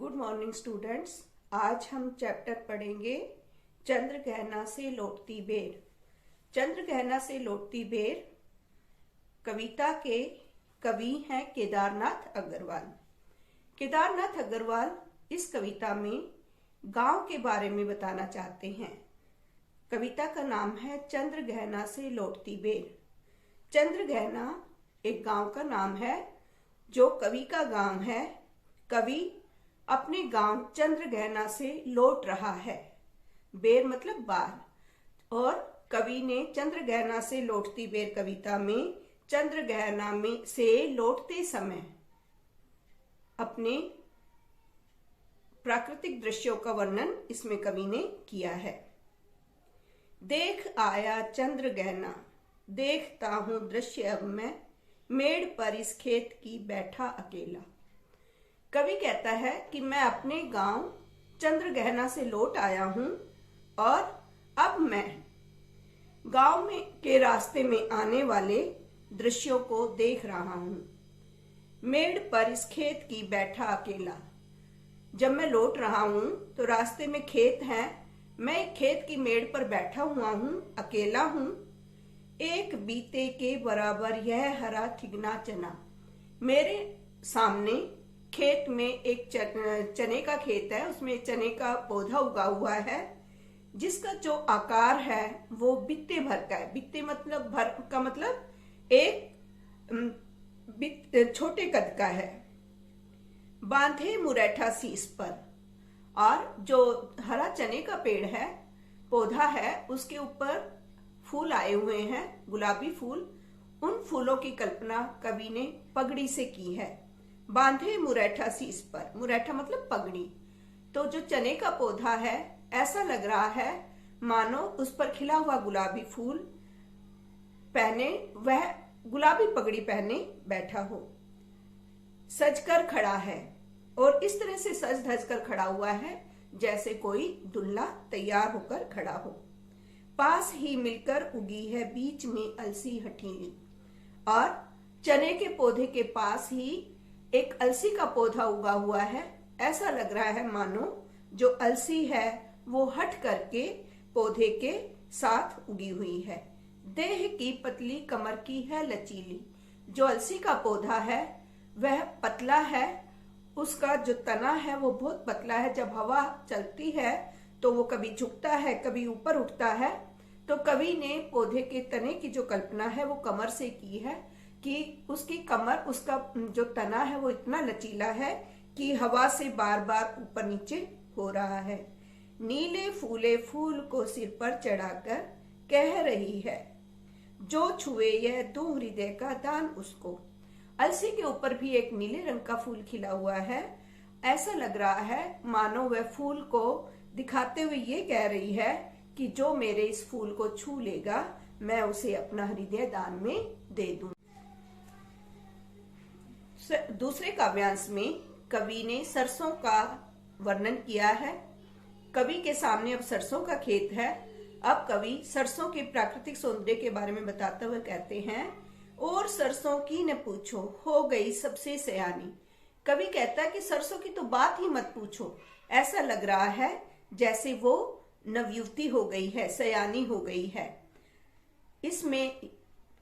Good morning students. आज हम chapter पढ़ेंगे चंद्रगहना से लौटती बेर। चंद्रगहना से लौटती बेर कविता के कवि हैं केदारनाथ अग्रवाल। केदारनाथ अग्रवाल इस कविता में गांव के बारे में बताना चाहते हैं। कविता का नाम है चंद्रगहना से लौटती बेर। चंद्रगहना एक गांव का नाम है जो कवि का गांव है। कवि अपने गांव चंद्रगहना से लौट रहा है। बेर मतलब बार। और कवि ने चंद्रगहना से लौटती बेर कविता में चंद्रगहना में से लौटते समय अपने प्राकृतिक दृश्यों का वर्णन इसमें कवि ने किया है। देख आया चंद्रगहना, देखता हूं दृश्य अब मैं, मेड़ पर इस खेत की बैठा अकेला। कवि कहता है कि मैं अपने गांव चंद्रगहना से लौट आया हूं और अब मैं गांव में के रास्ते में आने वाले दृश्यों को देख रहा हूं। मेड़ पर इस खेत की बैठा अकेला। जब मैं लौट रहा हूं तो रास्ते में खेत है। मैं एक खेत की मेड़ पर बैठा हुआ हूं, अकेला हूं। एक बीते के बराबर यह हरा ठिगना चना। मेरे सामने खेत में एक चने का खेत है, उसमें चने का पौधा उगा हुआ है जिसका जो आकार है वो बित्ते भर का है। बित्ते मतलब भर का मतलब एक छोटे कद का है। बांधे मुरैठा शीश पर। और जो हरा चने का पेड़ है, पौधा है, उसके ऊपर फूल आए हुए हैं, गुलाबी फूल। उन फूलों की कल्पना कवि ने पगड़ी से की है। बांधे मुरैठा शीश पर। मुरैठा मतलब पगड़ी। तो जो चने का पौधा है, ऐसा लग रहा है मानो उस पर खिला हुआ गुलाबी फूल पहने वह गुलाबी पगड़ी पहने बैठा हो। सजकर खड़ा है। और इस तरह से सज धज कर खड़ा हुआ है जैसे कोई दूल्हा तैयार होकर खड़ा हो। पास ही मिलकर उगी है बीच में अलसी हठीली। और चने के पौधे के पास ही एक अलसी का पौधा उगा हुआ है। ऐसा लग रहा है मानो जो अलसी है वो हट करके पौधे के साथ उगी हुई है। देह की पतली कमर की है लचीली। जो अलसी का पौधा है वह पतला है, उसका जो तना है वो बहुत पतला है। जब हवा चलती है तो वो कभी झुकता है, कभी ऊपर उठता है। तो कवि ने पौधे के तने की जो कल्पना है वो कमर से की है कि उसकी कमर, उसका जो तना है वो इतना लचीला है कि हवा से बार बार ऊपर नीचे हो रहा है। नीले फूले फूल को सिर पर चढ़ाकर कह रही है, जो छुए यह दो हृदय का दान उसको। अलसी के ऊपर भी एक नीले रंग का फूल खिला हुआ है। ऐसा लग रहा है मानो वह फूल को दिखाते हुए ये कह रही है कि जो मेरे इस फूल को छू लेगा मैं उसे अपना हृदय दान में दे दूं। दूसरे काव्यांश में कवि ने सरसों का वर्णन किया है। कवि के सामने अब सरसों का खेत है। अब कवि सरसों के प्राकृतिक सौंदर्य के बारे में बताते हुए कहते हैं, और सरसों की न पूछो हो गई सबसे सयानी। कवि कहता है कि सरसों की तो बात ही मत पूछो। ऐसा लग रहा है जैसे वो नवयुवती हो गई है, सयानी हो गई है।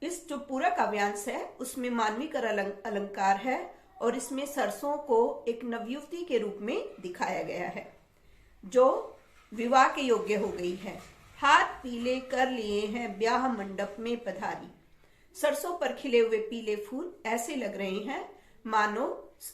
इस जो पूरा काव्यांश है उसमें मानविकर अलंकार है और इसमें सरसों को एक नवयुवती के रूप में दिखाया गया है जो विवाह के योग्य हो गई है। हाथ पीले कर लिए हैं ब्याह मंडप में पधारी। सरसों पर खिले हुए पीले फूल ऐसे लग रहे हैं मानो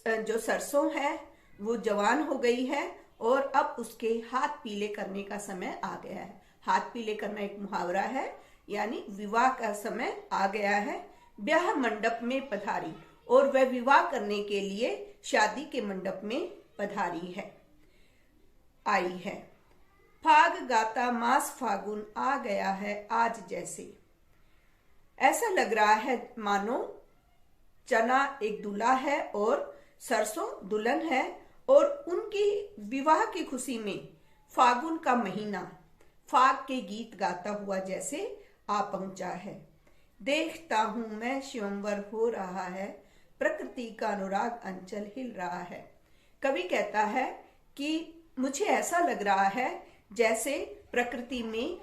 जो सरसों है वो जवान हो गई है और अब उसके हाथ पीले करने का समय आ गया है। हाथ पीले करना एक मुहावरा है, यानी विवाह का समय आ गया है। ब्याह मंडप में पधारी, और वह विवाह करने के लिए शादी के मंडप में पधारी है, आई है। फाग गाता मास फागुन आ गया है आज जैसे। ऐसा लग रहा है मानो चना एक दूल्हा है और सरसों दुल्हन है और उनकी विवाह की खुशी में फागुन का महीना फाग के गीत गाता हुआ जैसे आ पहुंचा है। देखता हूं मैं स्वयंवर हो रहा है, प्रकृति का अनुराग अंचल हिल रहा है। कवि कहता है कि मुझे ऐसा लग रहा है जैसे प्रकृति में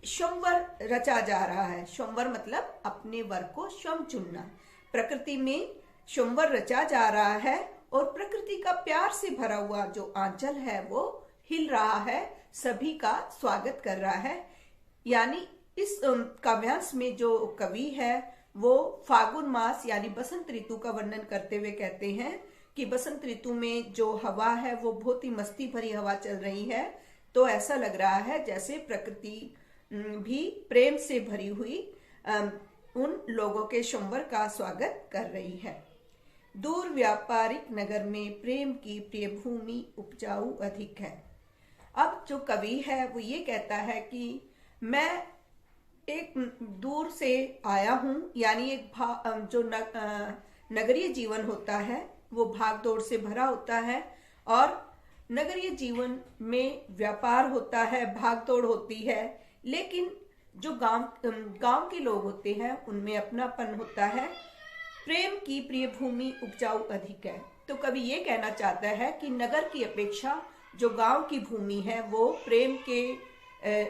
स्वयंवर रचा जा रहा है। स्वयंवर मतलब अपने वर को स्वयं चुनना। प्रकृति में स्वयंवर रचा जा रहा है और प्रकृति का प्यार से भरा हुआ जो आंचल है वो हिल रहा है, सभी का स्वागत कर रहा है। यानी इस काव्यांश में जो कवि है वो फागुन मास यानी बसंत ऋतु का वर्णन करते हुए कहते हैं कि बसंत ऋतु में जो हवा है वो बहुत ही मस्ती भरी हवा चल रही है। तो ऐसा लग रहा है जैसे प्रकृति भी प्रेम से भरी हुई उन लोगों के स्वयंवर का स्वागत कर रही है। दूर व्यापारिक नगर में प्रेम की प्रिय भूमि उपजाऊ अधिक है। अब जो कवि है वो ये कहता है कि मैं एक दूर से आया हूं, यानी एक जो नगरीय जीवन होता है वो भाग दौड़ से भरा होता है और नगरीय जीवन में व्यापार होता है, भाग दौड़ होती है, लेकिन जो गांव के लोग होते हैं उनमें अपनापन होता है। प्रेम की प्रिय भूमि उपजाऊ अधिक है। तो कवि ये कहना चाहता है कि नगर की अपेक्षा जो गांव की भूमि है वो प्रेम के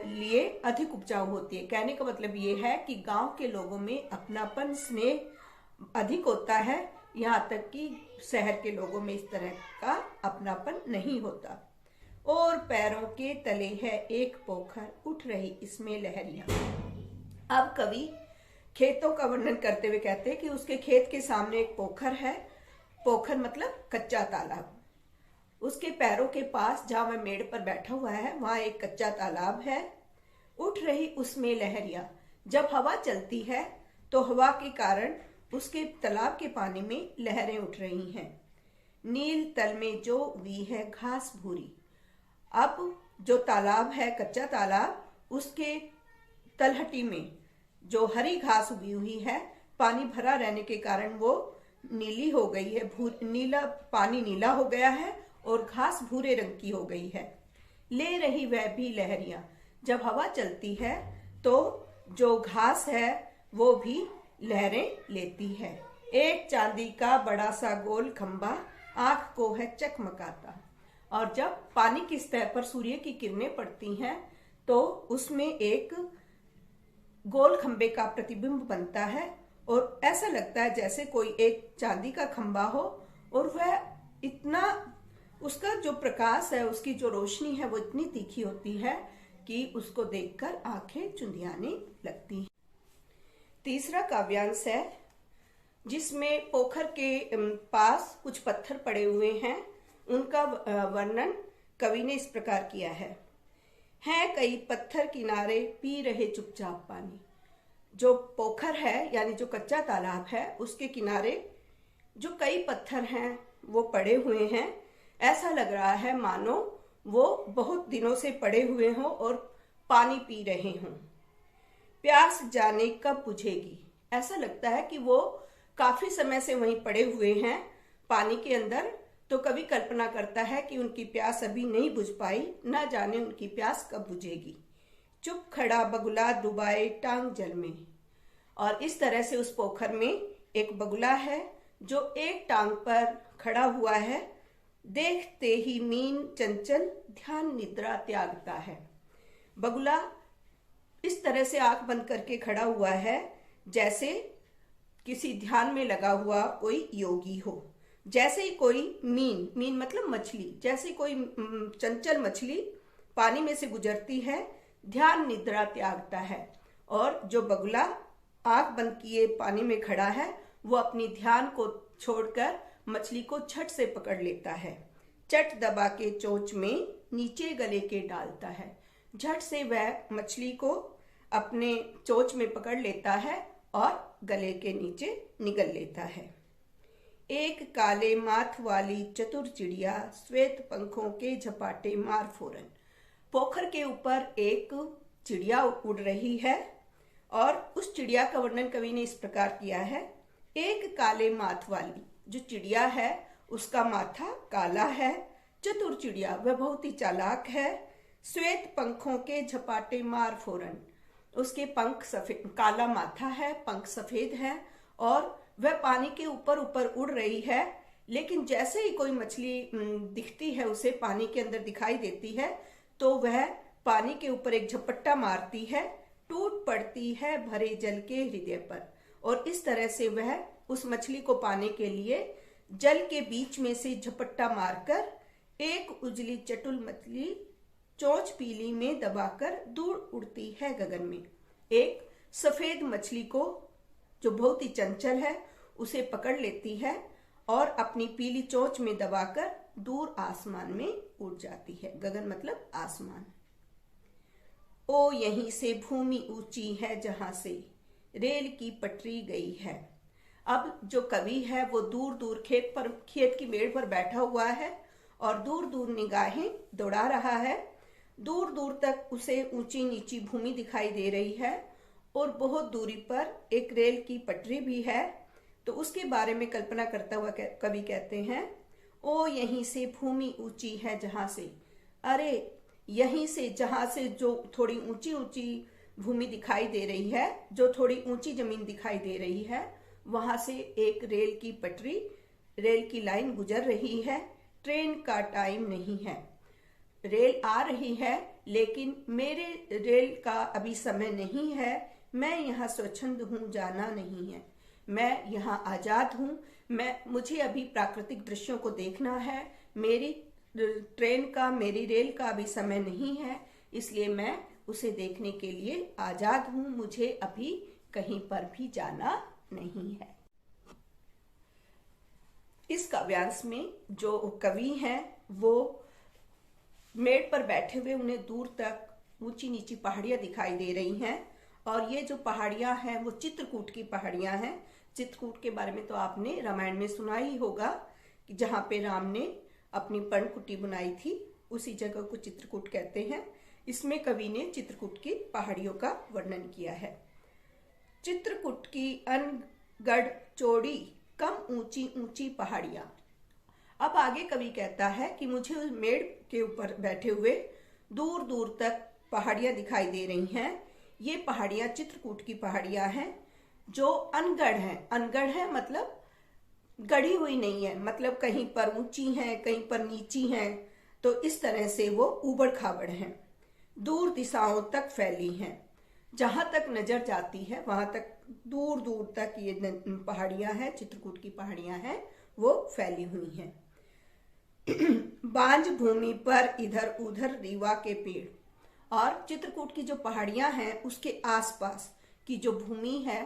लिए अधिक उपजाऊ होती है। कहने का मतलब ये है कि गांव के लोगों में अपनापन, स्नेह अधिक होता है, यहाँ तक कि शहर के लोगों में इस तरह का अपनापन नहीं होता। और पैरों के तले है एक पोखर, उठ रही इसमें लहरियां। अब कवि खेतों का वर्णन करते हुए कहते हैं कि उसके खेत के सामने एक पोखर है। पोखर मतलब कच्चा तालाब। उसके पैरों के पास जहां वह मेड़ पर बैठा हुआ है वहां एक कच्चा तालाब है। उठ रही उसमें लहरियां। जब हवा चलती है तो हवा के कारण उसके तालाब के पानी में लहरें उठ रही हैं। नील तल में जो उगी है घास भूरी। अब जो तालाब है, कच्चा तालाब, उसके तलहटी में जो हरी घास उगी हुई है, पानी भरा रहने के कारण वो नीली हो गई है, पानी नीला हो गया है और घास भूरे रंग की हो गई है। ले रही वह भी लहरियां। जब हवा चलती है तो जो घास है वो भी लहरें लेती है। एक चांदी का बड़ा सा गोल खंबा आंख को है चकमकाता। और जब पानी की सतह पर सूर्य की किरणें पड़ती हैं तो उसमें एक गोल खंबे का प्रतिबिंब बनता है और ऐसा लगता है जैसे कोई एक चांदी का खंबा हो और वह इतना, उसका जो प्रकाश है, उसकी जो रोशनी है वो इतनी तीखी होती है कि उसको देखकर आंखें चुंधियाने लगती हैं। तीसरा काव्यांश है जिसमें पोखर के पास कुछ पत्थर पड़े हुए हैं। उनका वर्णन कवि ने इस प्रकार किया है कई पत्थर किनारे पी रहे चुपचाप पानी। जो पोखर है यानी जो कच्चा तालाब है उसके किनारे जो कई पत्थर हैं वो पड़े हुए हैं। ऐसा लग रहा है मानो वो बहुत दिनों से पड़े हुए हों और पानी पी रहे हों। प्यास जाने कब बुझेगी। ऐसा लगता है कि वो काफी समय से वहीं पड़े हुए हैं पानी के अंदर। तो कवि कल्पना करता है कि उनकी प्यास अभी नहीं बुझ पाई, ना जाने उनकी प्यास कब बुझेगी। चुप खड़ा बगुला डुबाए टांग जल में। और इस तरह से उस पोखर में एक बगुला है जो एक टांग पर खड़ा हुआ है। देखते ही मीन चंचल ध्यान निद्रा त्यागता है। बगुला इस तरह से आंख बंद करके खड़ा हुआ है जैसे किसी ध्यान में लगा हुआ कोई योगी हो। जैसे ही कोई मीन मतलब मछली, जैसे कोई चंचल मछली पानी में से गुजरती है, ध्यान निद्रा त्यागता है। और जो बगुला आंख बंद किए पानी में खड़ा है वो अपनी ध्यान को छोड़कर मछली को झट से पकड़ लेता है। चट दबा के चोंच में नीचे गले के डालता है। झट से वह मछली को अपने चोंच में पकड़ लेता है और गले के नीचे निगल लेता है। एक काले माथ वाली चतुर चिड़िया श्वेत पंखों के झपाटे मार फोरन। पोखर के ऊपर एक चिड़िया उड़ रही है और उस चिड़िया का वर्णन कवि ने इस प्रकार किया है। एक काले माथ वाली जो चिड़िया है उसका माथा काला है। चतुर चिड़िया, वह बहुत ही चालाक है। श्वेत पंखों के झपाटे मार फोरन, उसके पंख सफेद, काला माथा है, पंख सफेद है और वह पानी के ऊपर ऊपर उड़ रही है। लेकिन जैसे ही कोई मछली दिखती है, उसे पानी के अंदर दिखाई देती है, तो वह पानी के ऊपर एक झपट्टा मारती है, टूट पड़ती है भरे जल के हृदय पर। और इस तरह से वह उस मछली को पाने के लिए जल के बीच में से झपट्टा मारकर एक उजली चटुल मछली चोंच पीली में दबाकर दूर उड़ती है गगन में। एक सफेद मछली को, जो बहुत ही चंचल है, उसे पकड़ लेती है और अपनी पीली चोंच में दबाकर दूर आसमान में उड़ जाती है। गगन मतलब आसमान। ओ यहीं से भूमि ऊंची है जहां से रेल की पटरी गई है। अब जो कवि है वो दूर दूर खेत की मेड़ पर बैठा हुआ है और दूर दूर निगाहें दौड़ा रहा है। दूर दूर तक उसे ऊंची नीची भूमि दिखाई दे रही है और बहुत दूरी पर एक रेल की पटरी भी है। तो उसके बारे में कल्पना करता हुआ कवि कहते हैं, ओ यहीं से भूमि ऊंची है जहां से। अरे यहीं से, जहां से जो थोड़ी ऊंची ऊंची भूमि दिखाई दे रही है, जो थोड़ी ऊंची जमीन दिखाई दे रही है, वहां से एक रेल की पटरी, रेल की लाइन गुजर रही है। ट्रेन का टाइम नहीं है, रेल आ रही है, लेकिन मेरे रेल का अभी समय नहीं है। मैं यहाँ स्वच्छंद हूँ, जाना नहीं है। मैं यहाँ आजाद हूँ। मुझे अभी प्राकृतिक दृश्यों को देखना है। मेरी ट्रेन का, मेरी रेल का अभी समय नहीं है, इसलिए मैं उसे देखने के लिए आजाद हूँ। मुझे अभी कहीं पर भी जाना नहीं है। इस काव्यांश में जो कवि हैं वो मेड़ पर बैठे हुए, उन्हें दूर तक ऊंची नीची पहाड़ियां दिखाई दे रही हैं और ये जो पहाड़ियां हैं वो चित्रकूट की पहाड़ियां हैं। चित्रकूट के बारे में तो आपने रामायण में सुना ही होगा कि जहाँ पे राम ने अपनी पर्णकुटी बनाई थी, उसी जगह को चित्रकूट कहते हैं। इसमें कवि ने चित्रकूट की पहाड़ियों का वर्णन किया है। चित्रकूट की अनगढ़ चौड़ी कम ऊंची ऊंची पहाड़ियां। अब आगे कवि कहता है कि मुझे उस मेड़ के ऊपर बैठे हुए दूर दूर तक पहाड़ियां दिखाई दे रही हैं। ये पहाड़ियां चित्रकूट की पहाड़ियां हैं जो अनगढ़ हैं। अनगढ़ है मतलब गढ़ी हुई नहीं है, मतलब कहीं पर ऊंची हैं, कहीं पर नीची हैं। तो इस तरह से वो उबड़ खाबड़ हैं, दूर दिशाओं तक फैली हैं। जहां तक नजर जाती है वहां तक दूर दूर तक ये पहाड़ियां हैं, चित्रकूट की पहाड़ियां हैं, वो फैली हुई हैं। बांझ भूमि पर इधर उधर रीवा के पेड़। और चित्रकूट की जो पहाड़ियां हैं उसके आसपास की जो भूमि है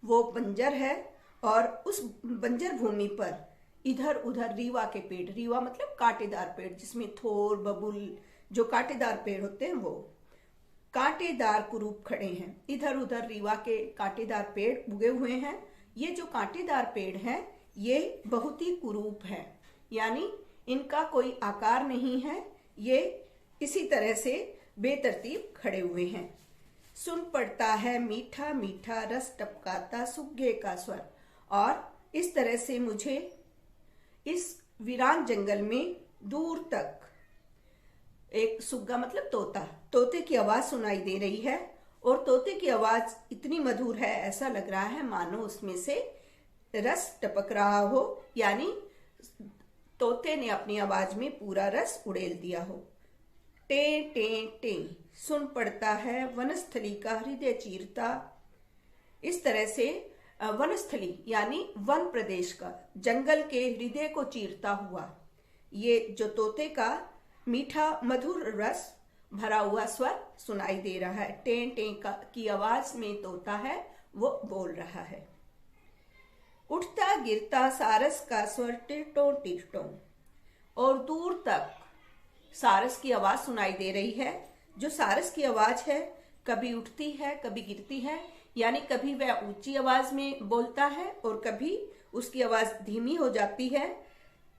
वो बंजर है और उस बंजर भूमि पर इधर उधर रीवा के पेड़, रीवा मतलब कांटेदार पेड़, जिसमें थोर, बबुल, जो कांटेदार पेड़ होते हैं वो कांटेदार कुरूप खड़े हैं। इधर उधर रीवा के कांटेदार पेड़ उगे हुए हैं। ये जो कांटेदार पेड़ हैं ये बहुत ही कुरूप है, यानी इनका कोई आकार नहीं है, ये इसी तरह से बेतरतीब खड़े हुए हैं। सुन पड़ता है मीठा मीठा रस टपकाता सुग्गे का स्वर। और इस तरह से मुझे इस वीरान जंगल में दूर तक एक सुग्गा मतलब तोता, तोते की आवाज सुनाई दे रही है। और तोते की आवाज इतनी मधुर है, ऐसा लग रहा है मानो उसमें से रस टपक रहा हो, यानी तोते ने अपनी आवाज में पूरा रस उड़ेल दिया हो। टे टे टे सुन पड़ता है वनस्थली का हृदय चीरता। इस तरह से वनस्थली यानी वन प्रदेश का, जंगल के हृदय को चीरता हुआ ये जो तोते का मीठा मधुर रस भरा हुआ स्वर सुनाई दे रहा है। टे टे की आवाज में तोता है वो बोल रहा है। उठता गिरता सारस का स्वर टिरटों टिरटों। और दूर तक सारस की आवाज सुनाई दे रही है। जो सारस की आवाज है कभी उठती है कभी गिरती है, यानी कभी वह ऊंची आवाज में बोलता है और कभी उसकी आवाज धीमी हो जाती है।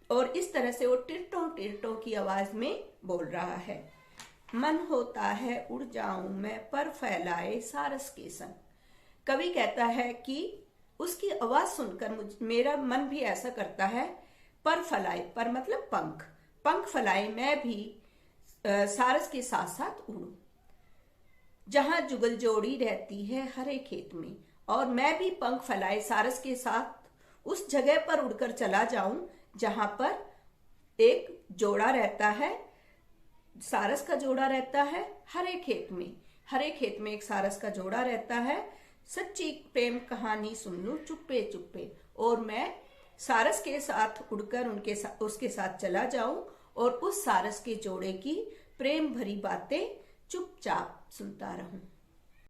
और इस तरह से वो टिरटों टिरटों की आवाज में बोल रहा है। मन होता है उड़ जाऊं मैं पर फैलाए सारस के संग। कवि कहता है कि उसकी आवाज सुनकर मेरा मन भी ऐसा करता है, पर फैलाए, पर मतलब पंख, पंख फैलाए मैं भी सारस के साथ साथ उड़ूं। जहां जुगल जोड़ी रहती है हरे खेत में, और मैं भी पंख फैलाए सारस के साथ उस जगह पर उड़कर चला जाऊं जहां पर एक जोड़ा रहता है, सारस का जोड़ा रहता है। हर एक खेत में एक सारस का जोड़ा रहता है। सच्ची प्रेम कहानी सुन लूं चुप्पे चुप्पे, और मैं सारस के साथ उड़कर उसके साथ चला जाऊं और उस सारस के जोड़े की प्रेम भरी बातें चुपचाप सुनता रहूं।